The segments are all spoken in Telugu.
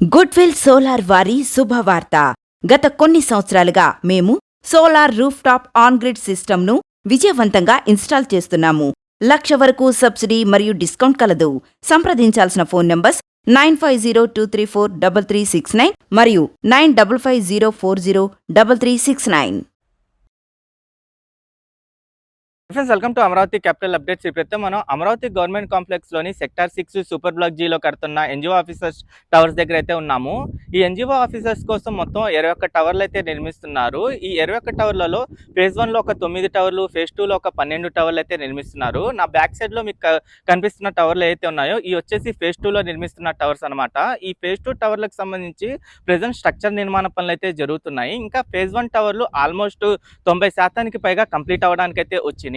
గుడ్విల్ సోలార్ వారి శుభవార్త. గత కొన్ని సంవత్సరాలుగా మేము solar roof top on grid సిస్టమ్ను విజయవంతంగా ఇన్స్టాల్ చేస్తున్నాము. 1,00,000 వరకు సబ్సిడీ మరియు డిస్కౌంట్ కలదు. సంప్రదించాల్సిన ఫోన్ నంబర్స్ 9550243369 మరియు 9550403369. Friends, welcome to Amaravati capital updates. ఇప్పుడైతే మనం అమరావతి గవర్నమెంట్ కాంప్లెక్స్ లోని సెక్టార్ 6 సూపర్ బ్లాక్ జీలో కడుతున్న ఎన్జిఓ ఆఫీసర్స్ టవర్స్ దగ్గర అయితే ఉన్నాము. ఈ ఎన్జిఓ ఆఫీసర్స్ కోసం మొత్తం 21 టవర్లు అయితే నిర్మిస్తున్నారు. ఈ 21 టవర్లలో ఫేజ్ 1 లో ఒక 9 టవర్లు, ఫేజ్ 2 లో ఒక 12 టవర్లు అయితే నిర్మిస్తున్నారు. నా బ్యాక్ సైడ్ లో మీకు కనిపిస్తున్న టవర్లు అయితే ఉన్నాయో ఈ వచ్చేసి ఫేజ్ 2 లో నిర్మిస్తున్న టవర్స్ అనమాట. ఈ ఫేజ్ 2 టవర్లకు సంబంధించి ప్రెజెంట్ స్ట్రక్చర్ నిర్మాణ పనులు అయితే జరుగుతున్నాయి. ఇంకా ఫేజ్ 1 టవర్లు ఆల్మోస్ట్ 90% పైగా కంప్లీట్ అవ్వడానికి అయితే వచ్చినాయి.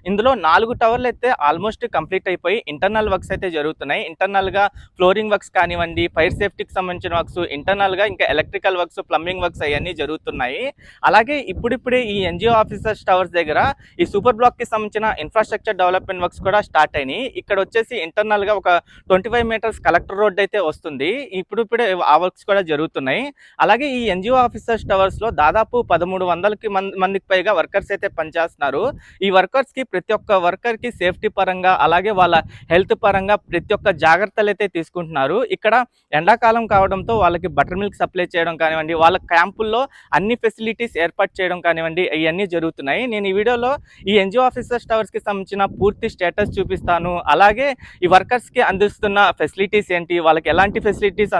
ఇందులో 4 టవర్లు అయితే ఆల్మోస్ట్ కంప్లీట్ అయిపోయి ఇంటర్నల్ వర్క్స్ అయితే జరుగుతున్నాయి. ఇంటర్నల్ గా ఫ్లోరింగ్ వర్క్స్ కానివ్వండి, ఫైర్ సేఫ్టీకి సంబంధించిన వర్క్స్, ఇంటర్నల్ గా ఇంకా ఎలక్ట్రికల్ వర్క్స్, ప్లంబింగ్ వర్క్స్ అవన్నీ జరుగుతున్నాయి. అలాగే ఇప్పుడిప్పుడే ఈ ఎన్జిఓ ఆఫీసర్స్ టవర్స్ దగ్గర ఈ సూపర్ బ్లాక్ కి సంబంధించిన ఇన్ఫ్రాస్ట్రక్చర్ డెవలప్మెంట్ వర్క్స్ కూడా స్టార్ట్ అయినాయి. ఇక్కడ వచ్చేసి ఇంటర్నల్ గా ఒక 25 మీటర్స్ కలెక్టర్ రోడ్ అయితే వస్తుంది. ఇప్పుడిప్పుడే ఆ వర్క్స్ కూడా జరుగుతున్నాయి. అలాగే ఈ ఎన్జిఓ ఆఫీసర్స్ టవర్స్ లో దాదాపు 1300 మందికి పైగా వర్కర్స్ అయితే పనిచేస్తున్నారు. ఈ వర్కర్స్ కి ప్రతి ఒక్క వర్కర్ కి సేఫ్టీ పరంగా, అలాగే వాళ్ళ హెల్త్ పరంగా ప్రతి ఒక్క జాగ్రత్తలు అయితే తీసుకుంటున్నారు. ఇక్కడ ఎండాకాలం కావడంతో వాళ్ళకి బటర్ మిల్క్ సప్లై చేయడం కానివ్వండి, వాళ్ళ క్యాంపుల్లో అన్ని ఫెసిలిటీస్ ఏర్పాటు చేయడం కానివ్వండి, ఇవన్నీ జరుగుతున్నాయి. నేను ఈ వీడియోలో ఈ ఎన్జిఓ ఆఫీసర్స్ టవర్స్ కి సంబంధించిన పూర్తి స్టేటస్ చూపిస్తాను. అలాగే ఈ వర్కర్స్ కి అందిస్తున్న ఫెసిలిటీస్ ఏంటి, వాళ్ళకి ఎలాంటి ఫెసిలిటీస్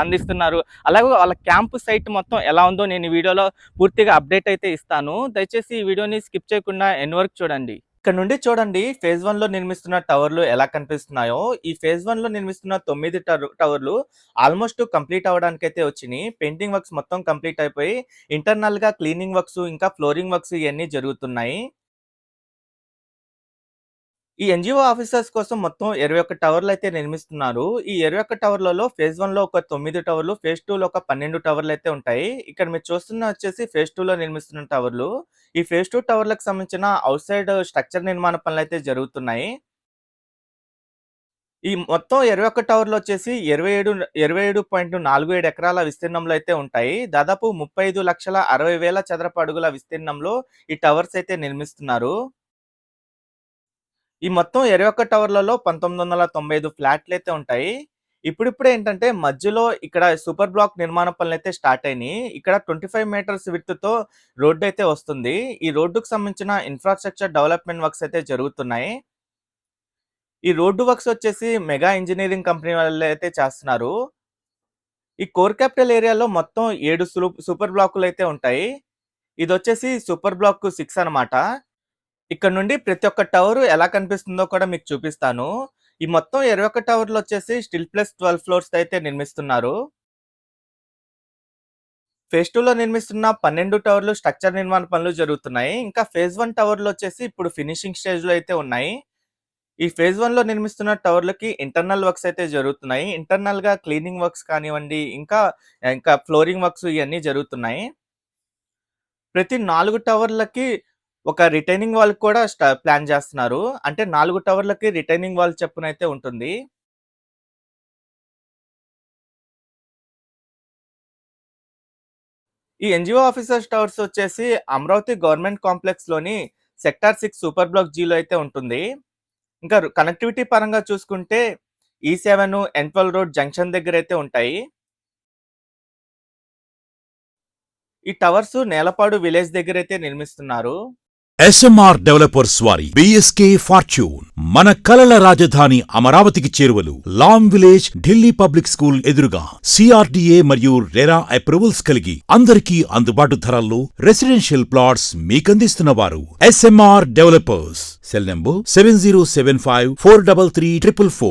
అందిస్తున్నారు, అలాగే వాళ్ళ క్యాంపు సైట్ మొత్తం ఎలా ఉందో నేను ఈ వీడియోలో పూర్తిగా అప్డేట్ అయితే ఇస్తాను. దయచేసి ఈ వీడియోని స్కిప్ చేయకుండా ఎన్ వరకు చూడండి. ఇక్కడ నుండి చూడండి ఫేజ్ 1 లో నిర్మిస్తున్న టవర్లు ఎలా కనిపిస్తున్నాయో. ఈ ఫేజ్ 1 లో నిర్మిస్తున్న 9 టవర్లు ఆల్మోస్ట్ కంప్లీట్ అవ్వడానికి అయితే వచ్చినాయి. పెయింటింగ్ వర్క్స్ మొత్తం కంప్లీట్ అయిపోయి ఇంటర్నల్ గా క్లీనింగ్ వర్క్స్, ఇంకా ఫ్లోరింగ్ వర్క్స్ ఇవన్నీ జరుగుతున్నాయి. ఈ ఎన్జిఓ ఆఫీసర్స్ కోసం మొత్తం 21 టవర్లు అయితే నిర్మిస్తున్నారు. ఈ 21 టవర్లలో ఫేజ్ 1 లో ఒక 9 టవర్లు, ఫేజ్ 2 లో ఒక 12 టవర్లు అయితే ఉంటాయి. ఇక్కడ మీరు చూస్తున్న వచ్చేసి ఫేజ్ 2 లో నిర్మిస్తున్న టవర్లు. ఈ ఫేజ్ 2 టవర్లకు సంబంధించిన అవుట్ సైడ్ స్ట్రక్చర్ నిర్మాణ పనులు అయితే జరుగుతున్నాయి. ఈ మొత్తం 21 టవర్లు వచ్చేసి 27.47 ఎకరాల విస్తీర్ణంలో అయితే ఉంటాయి. దాదాపు 35,60,000 చదరపు అడుగుల విస్తీర్ణంలో ఈ టవర్స్ అయితే నిర్మిస్తున్నారు. ఈ మొత్తం 21 టవర్లలో 1995 ఫ్లాట్లు అయితే ఉంటాయి. ఇప్పుడిప్పుడే ఏంటంటే మధ్యలో ఇక్కడ సూపర్ బ్లాక్ నిర్మాణ పనులు అయితే స్టార్ట్ అయినాయి. ఇక్కడ 25 మీటర్స్ విడ్త్‌తో రోడ్డు అయితే వస్తుంది. ఈ రోడ్డుకు సంబంధించిన ఇన్ఫ్రాస్ట్రక్చర్ డెవలప్మెంట్ వర్క్స్ అయితే జరుగుతున్నాయి. ఈ రోడ్డు వర్క్స్ వచ్చేసి మెగా ఇంజినీరింగ్ కంపెనీ వాళ్ళు అయితే చేస్తున్నారు. ఈ కోర్ క్యాపిటల్ ఏరియాలో మొత్తం 7 సూపర్ బ్లాకులు అయితే ఉంటాయి. ఇది వచ్చేసి సూపర్ బ్లాక్ 6 అన్నమాట. ఇక్కడ నుండి ప్రతి ఒక్క టవర్ ఎలా కనిపిస్తుందో కూడా మీకు చూపిస్తాను. ఈ మొత్తం 21 టవర్లు వచ్చేసి స్టిల్ ప్లస్ 12 ఫ్లోర్స్ అయితే నిర్మిస్తున్నారు. ఫేజ్ 2 లో నిర్మిస్తున్న 12 టవర్లు స్ట్రక్చర్ నిర్మాణ పనులు జరుగుతున్నాయి. ఇంకా ఫేజ్ 1 టవర్లు వచ్చేసి ఇప్పుడు ఫినిషింగ్ స్టేజ్ లో అయితే ఉన్నాయి. ఈ ఫేజ్ 1 లో నిర్మిస్తున్న టవర్లకి ఇంటర్నల్ వర్క్స్ అయితే జరుగుతున్నాయి. ఇంటర్నల్ గా క్లీనింగ్ వర్క్స్ కానివ్వండి, ఇంకా ఫ్లోరింగ్ వర్క్స్ ఇవన్నీ జరుగుతున్నాయి. ప్రతి 4 టవర్లకి ఒక రిటైనింగ్ వాల్ కూడా ప్లాన్ చేస్తున్నారు. అంటే 4 టవర్లకి రిటైనింగ్ వాల్ చొప్పున అయితే ఉంటుంది. ఈ ఎన్జిఓ ఆఫీసర్స్ టవర్స్ వచ్చేసి అమరావతి గవర్నమెంట్ కాంప్లెక్స్ లోని సెక్టార్ 6 సూపర్ బ్లాక్ జీలో అయితే ఉంటుంది. ఇంకా కనెక్టివిటీ పరంగా చూసుకుంటే E7, N12 రోడ్ జంక్షన్ దగ్గర అయితే ఉంటాయి. ఈ టవర్స్ నేలపాడు విలేజ్ దగ్గర అయితే నిర్మిస్తున్నారు. ఎస్ఎంఆర్ డెవలపర్స్ వారి బిఎస్కే ఫార్చ్యూన్ మన కలల రాజధాని అమరావతికి చేరువలు లాంగ్ విలేజ్ ఢిల్లీ పబ్లిక్ స్కూల్ ఎదురుగా సిఆర్డిఏ మరియు రెరా అప్రూవల్స్ కలిగి అందరికీ అందుబాటు ధరల్లో రెసిడెన్షియల్ ప్లాట్స్ మీకందిస్తున్నవారు ఎస్ఎంఆర్ డెవలపర్స్. Cell number 7075433444.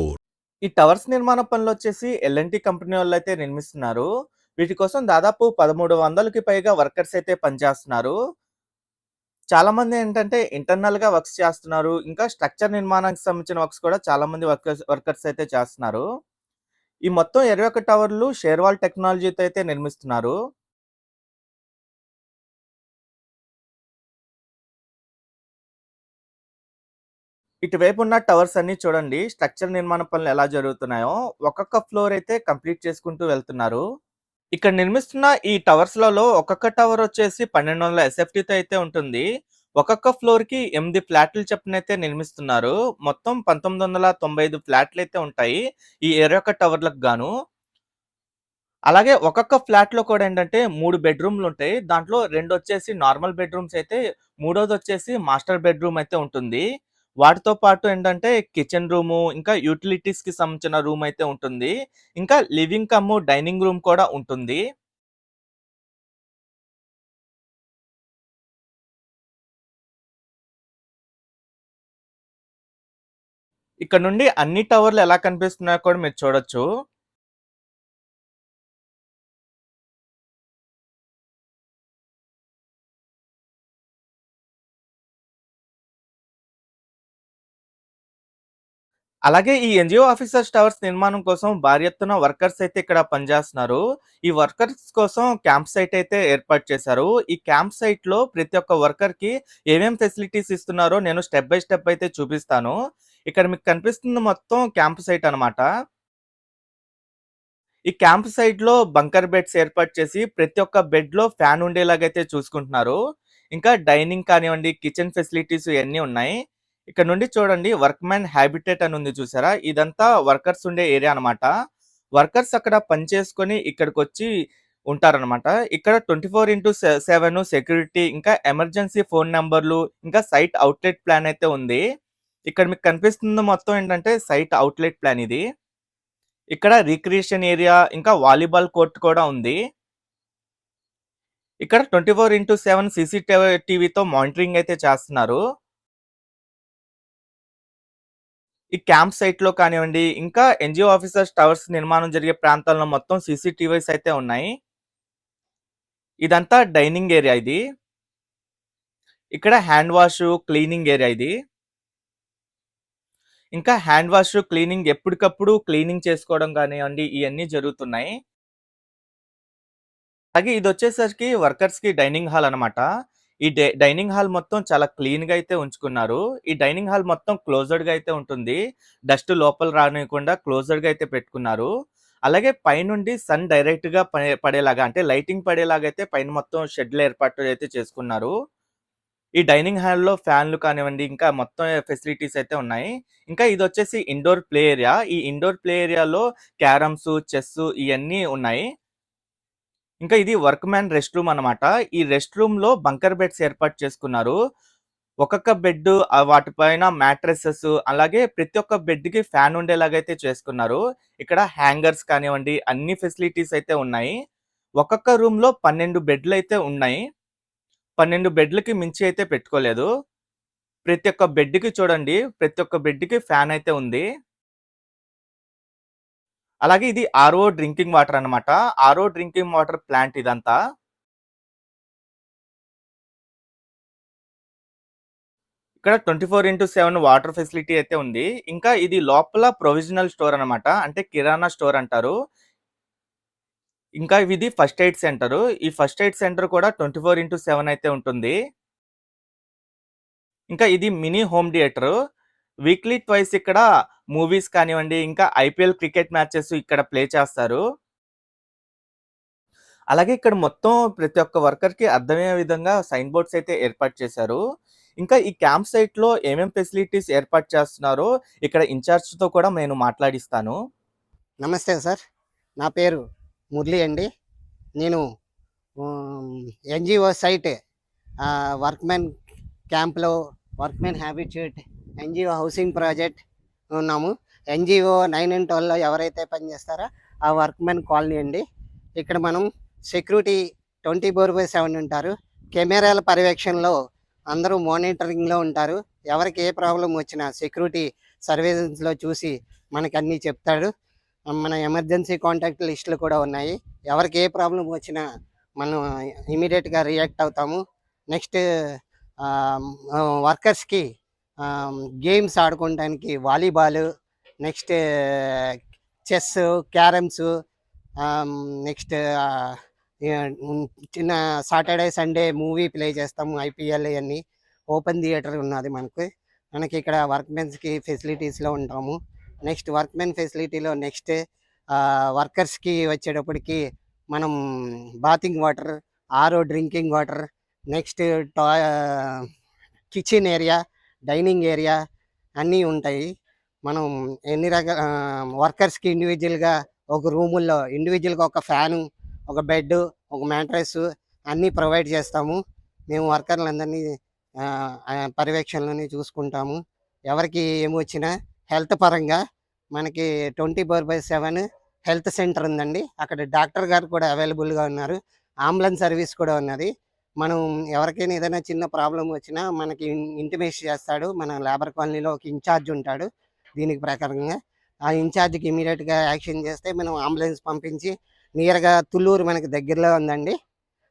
ఈ టవర్స్ నిర్మాణ పనులు వచ్చేసి ఎల్ఎన్టీ కంపెనీ వాళ్ళు అయితే నిర్మిస్తున్నారు. వీటి కోసం దాదాపు 1300కి పైగా వర్కర్స్ అయితే పనిచేస్తున్నారు. చాలా మంది ఏంటంటే ఇంటర్నల్ గా వర్క్స్ చేస్తున్నారు. ఇంకా స్ట్రక్చర్ నిర్మాణానికి సంబంధించిన వర్క్స్ కూడా చాలా మంది వర్కర్స్ అయితే చేస్తున్నారు. ఈ మొత్తం 21 టవర్లు షేర్వాల్ టెక్నాలజీతో అయితే నిర్మిస్తున్నారు. ఇటువైపు ఉన్న టవర్స్ అన్ని చూడండి స్ట్రక్చర్ నిర్మాణ పనులు ఎలా జరుగుతున్నాయో ఒక్కొక్క ఫ్లోర్ అయితే కంప్లీట్ చేసుకుంటూ వెళ్తున్నారు. ఇక్కడ నిర్మిస్తున్న ఈ టవర్స్‌లలో ఒక్కొక్క టవర్ వచ్చేసి 1200 ఎస్ఎఫ్టీతో అయితే ఉంటుంది. ఒక్కొక్క ఫ్లోర్‌కి 8 ఫ్లాట్లు చొప్పునైతే నిర్మిస్తున్నారు. మొత్తం 1995 ఫ్లాట్‌లయితే ఉంటాయి. ఈ 21 టవర్‌లకు గాను. అలాగే ఒక్కొక్క ఫ్లాట్‌లో కూడా ఏంటంటే 3 బెడ్‌రూమ్‌లుంటాయి. దాంట్లో 2 వచ్చేసి నార్మల్ బెడ్‌రూమ్స్ అయితే, మూడోదొచ్చేసి మాస్టర్ బెడ్‌రూమ్ అయితే ఉంటుంది. వాటితో పాటు ఏంటంటే కిచెన్ రూము, ఇంకా యుటిలిటీస్‌కి సంబంధించిన రూమ్ అయితే ఉంటుంది. ఇంకా లివింగ్ కమ్ డైనింగ్ రూమ్ కూడా ఉంటుంది. ఇక్కడ నుండి అన్ని టవర్లు ఎలా కనిపిస్తున్నాయో కూడా మీరు చూడొచ్చు. అలాగే ఈ ఎన్‌జీఓ ఆఫీసర్స్ టవర్స్ నిర్మాణం కోసం భారీ ఎత్తున వర్కర్స్ అయితే ఇక్కడ పనిచేస్తున్నారు. ఈ వర్కర్స్ కోసం క్యాంప్ సైట్ అయితే ఏర్పాటు చేశారు. ఈ క్యాంప్ సైట్‌లో ప్రతి ఒక్క వర్కర్‌కి ఏమేం ఫెసిలిటీస్ ఇస్తున్నారో నేను స్టెప్ బై స్టెప్ అయితే చూపిస్తాను. ఇక్కడ మీకు కనిపిస్తుంది మొత్తం క్యాంప్ సైట్ అన్నమాట. ఈ క్యాంప్ సైట్‌లో బంకర్ బెడ్స్ ఏర్పాటు చేసి ప్రతి ఒక్క బెడ్‌లో ఫ్యాన్ ఉండేలాగైతే చూసుకుంటున్నారు. ఇంకా డైనింగ్ కానివ్వండి, కిచెన్ ఫెసిలిటీస్ ఇయన్నీ ఉన్నాయి. ఇక్కడ నుండి చూడండి వర్క్‌మెన్ హ్యాబిటేట్ అని ఉంది చూసారా? ఇదంతా వర్కర్స్ ఉండే ఏరియా అన్నమాట. వర్కర్స్ అక్కడ పని చేసుకొని ఇక్కడికొచ్చి ఉంటారన్నమాట. ఇక్కడ 24/7 సెక్యూరిటీ, ఇంకా ఎమర్జెన్సీ ఫోన్ నంబర్‌లు, ఇంకా సైట్ అవుట్‌లెట్ ప్లాన్ అయితే ఉంది. ఇక్కడ మీకు కనిపిస్తుంది మొత్తం ఏంటంటే సైట్ అవుట్‌లెట్ ప్లాన్ ఇది. ఇక్కడ రిక్రియేషన్ ఏరియా, ఇంకా వాలీబాల్ కోర్ట్ కూడా ఉంది. ఇక్కడ 24/7 టీవీతో మానిటరింగ్ అయితే చేస్తున్నారు. ఈ క్యాంప్ సైట్‌లో కానివ్వండి, ఇంకా ఎన్‌జీఓ ఆఫీసర్స్ టవర్స్ నిర్మాణం జరిగే ప్రాంతాల్లో మొత్తం సీసీటీవీస్ అయితే ఉన్నాయి. ఇదంతా డైనింగ్ ఏరియా ఇది. ఇక్కడ హ్యాండ్ వాష్, క్లీనింగ్ ఏరియా ఇది. ఇంకా హ్యాండ్ వాష్, క్లీనింగ్ ఎప్పటికప్పుడు క్లీనింగ్ చేసుకోవడం కానివ్వండి, ఇయన్నీ జరుగుతున్నాయి. అలాగే ఇదొచ్చేసరికి వర్కర్స్‌కి డైనింగ్ హాల్ అన్నమాట. ఈ డైనింగ్ హాల్ మొత్తం చాలా క్లీన్‌గా అయితే ఉంచుకున్నారు. ఈ డైనింగ్ హాల్ మొత్తం క్లోజ్డ్‌గా అయితే ఉంటుంది. డస్ట్ లోపల రానియకుండా క్లోజ్డ్‌గా అయితే పెట్టుకున్నారు. అలాగే పైనుండి సన్ డైరెక్ట్‌గా పడేలాగా అంటే లైటింగ్ పడేలాగా అయితే పైన మొత్తం షెడ్‌లు ఏర్పాటు అయితే చేసుకున్నారు. ఈ డైనింగ్ హాల్‌లో ఫ్యాన్‌లు కానివ్వండి, ఇంకా మొత్తం ఫెసిలిటీస్ అయితే ఉన్నాయి. ఇంకా ఇదొచ్చేసి ఇండోర్ ప్లే ఏరియా. ఈ ఇండోర్ ప్లే ఏరియాలో క్యారమ్స్, చెస్ ఇయన్నీ ఉన్నాయి. ఇంకా ఇది వర్క్‌మ్యాన్ రెస్ట్ రూమ్ అన్నమాట. ఈ రెస్ట్ రూమ్‌లో బంకర్ బెడ్స్ ఏర్పాటు చేసుకున్నారు. ఒక్కొక్క బెడ్ వాటిపైన మ్యాట్రెసెస్ అలాగే ప్రతి ఒక్క బెడ్‌కి ఫ్యాన్ ఉండేలాగా అయితే చేసుకున్నారు. ఇక్కడ హ్యాంగర్స్ కానివ్వండి అన్ని ఫెసిలిటీస్ అయితే ఉన్నాయి. ఒక్కొక్క రూమ్‌లో 12 బెడ్‌లయితే ఉన్నాయి. 12 బెడ్‌లకి మించి అయితే పెట్టుకోలేదు. ప్రతి ఒక్క బెడ్‌కి చూడండి, ప్రతి ఒక్క బెడ్‌కి ఫ్యాన్ అయితే ఉంది. అలాగే ఇది ఆర్‌ఓ డ్రింకింగ్ వాటర్ అన్నమాట. ఆర్‌ఓ డ్రింకింగ్ వాటర్ ప్లాంట్ ఇదంతా. ఇక్కడ 24/7 వాటర్ ఫెసిలిటీ అయితే ఉంది. ఇంకా ఇది లోపల ప్రొవిజనల్ స్టోర్ అన్నమాట. అంటే కిరాణా స్టోర్ అంటారు. ఇంకా ఇది ఫస్ట్ ఎయిడ్ సెంటరు. ఈ ఫస్ట్ ఎయిడ్ సెంటర్ కూడా 24/7 అయితే ఉంటుంది. ఇంకా ఇది mini home theatre. Weekly twice ఇక్కడ మూవీస్ కానివ్వండి, ఇంకా ఐపీఎల్ క్రికెట్ మ్యాచెస్ ఇక్కడ ప్లే చేస్తారు. అలాగే ఇక్కడ మొత్తం ప్రతి ఒక్క వర్కర్‌కి అర్థమయ్యే విధంగా సైన్ బోర్డ్స్ అయితే ఏర్పాటు చేశారు. ఇంకా ఈ క్యాంప్ సైట్‌లో ఏమేం ఫెసిలిటీస్ ఏర్పాటు చేస్తున్నారో ఇక్కడ ఇన్‌చార్జ్‌తో కూడా నేను మాట్లాడిస్తాను. నమస్తే సార్. నా పేరు మురళి అండి. నేను హ్మ్, ఎన్‌జీఓ సైట్ వర్క్‌మెన్ క్యాంప్‌లో workmen habitat NGO housing project ఉన్నాము. ఎన్‌జీఓ 9 అండ్ 12లో ఎవరైతే పనిచేస్తారో ఆ వర్క్‌మెన్ కాలనీ అండి. ఇక్కడ మనం సెక్యూరిటీ 24/7 ఉంటారు. కెమెరాల పర్యవేక్షణలో అందరూ మానిటరింగ్‌లో ఉంటారు. ఎవరికి ఏ ప్రాబ్లమ్ వచ్చినా సెక్యూరిటీ సర్వేలెన్స్‌లో చూసి మనకన్నీ చెప్తాడు. మన ఎమర్జెన్సీ కాంటాక్ట్ లిస్టులు కూడా ఉన్నాయి. ఎవరికి ఏ ప్రాబ్లమ్ వచ్చినా మనం ఇమ్మీడియట్‌గా రియాక్ట్ అవుతాము. నెక్స్ట్ వర్కర్స్‌కి గేమ్స్ ఆడుకోవడానికి volleyball, next chess, carroms, next చిన్న సాటర్డే, సండే మూవీ ప్లే చేస్తాము. ఐపీఎల్ ఇయన్నీ. ఓపెన్ థియేటర్ ఉన్నది మనకు. మనకి ఇక్కడ వర్క్మెన్స్కి ఫెసిలిటీస్లో ఉంటాము. నెక్స్ట్ వర్క్మెన్ ఫెసిలిటీలో నెక్స్ట్ వర్కర్స్కి వచ్చేటప్పటికి మనం బాతింగ్ వాటర్, ఆరో drinking water, next kitchen area, dining area అన్నీ ఉంటాయి. మనం ఎన్ని రకాల వర్కర్స్కి ఇండివిజువల్గా ఒక రూముల్లో ఇండివిజువల్గా ఒక ఫ్యాను, ఒక బెడ్, ఒక మ్యాట్రెస్ అన్నీ ప్రొవైడ్ చేస్తాము. మేము వర్కర్లందరినీ పర్యవేక్షణలోనే చూసుకుంటాము. ఎవరికి ఏమొచ్చినా హెల్త్ పరంగా మనకి 24/7 హెల్త్ సెంటర్ ఉందండి. అక్కడ డాక్టర్ గారు కూడా అవైలబుల్గా ఉన్నారు. అంబులెన్స్ సర్వీస్ కూడా ఉన్నది. మనం ఎవరికైనా ఏదైనా చిన్న ప్రాబ్లం వచ్చినా మనకి ఇంటిమేట్ చేస్తాడు. మన లేబర్ కాలనీలో ఒక ఇన్ఛార్జ్ ఉంటాడు. దీనికి ప్రకారంగా ఆ ఇన్ఛార్జ్కి ఇమీడియట్గా యాక్షన్ చేస్తే మనం అంబులెన్స్ పంపించి నియర్గా తుళ్ళూరు మనకి దగ్గరలో ఉందండి.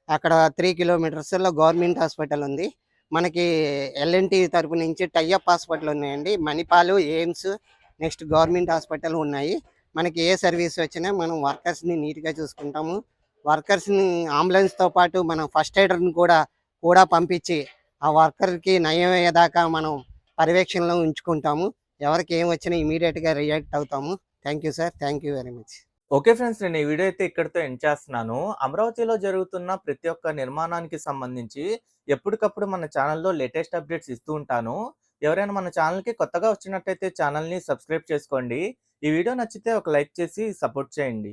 అక్కడ 3 కిలోమీటర్స్లో గవర్నమెంట్ హాస్పిటల్ ఉంది. మనకి ఎల్ఎన్టీ తరపు నుంచి టైఅప్ హాస్పిటల్ ఉన్నాయండి. Manipal, AIIMS, next government hospital ఉన్నాయి. మనకి ఏ సర్వీస్ వచ్చినా మనం వర్కర్స్ని నీట్గా చూసుకుంటాము. వర్కర్స్ని అంబులెన్స్తో పాటు మనం ఫస్ట్ ఎయిడర్ని కూడా పంపించి ఆ వర్కర్కి నయం అయ్యేదాకా మనం పర్యవేక్షణలో ఉంచుకుంటాము. ఎవరికి ఏం వచ్చినా ఇమీడియట్గా రియాక్ట్ అవుతాము. Thank you sir. Thank you very much. Okay friends, నేను ఈ వీడియో అయితే ఇక్కడితో ఎండ్ చేస్తున్నాను. అమరావతిలో జరుగుతున్న ప్రతి ఒక్క నిర్మాణానికి సంబంధించి ఎప్పటికప్పుడు మన ఛానల్లో లేటెస్ట్ అప్డేట్స్ ఇస్తూ ఉంటాను. ఎవరైనా మన ఛానల్కి కొత్తగా వచ్చినట్టయితే ఛానల్ని సబ్స్క్రైబ్ చేసుకోండి. ఈ వీడియో నచ్చితే ఒక లైక్ చేసి సపోర్ట్ చేయండి.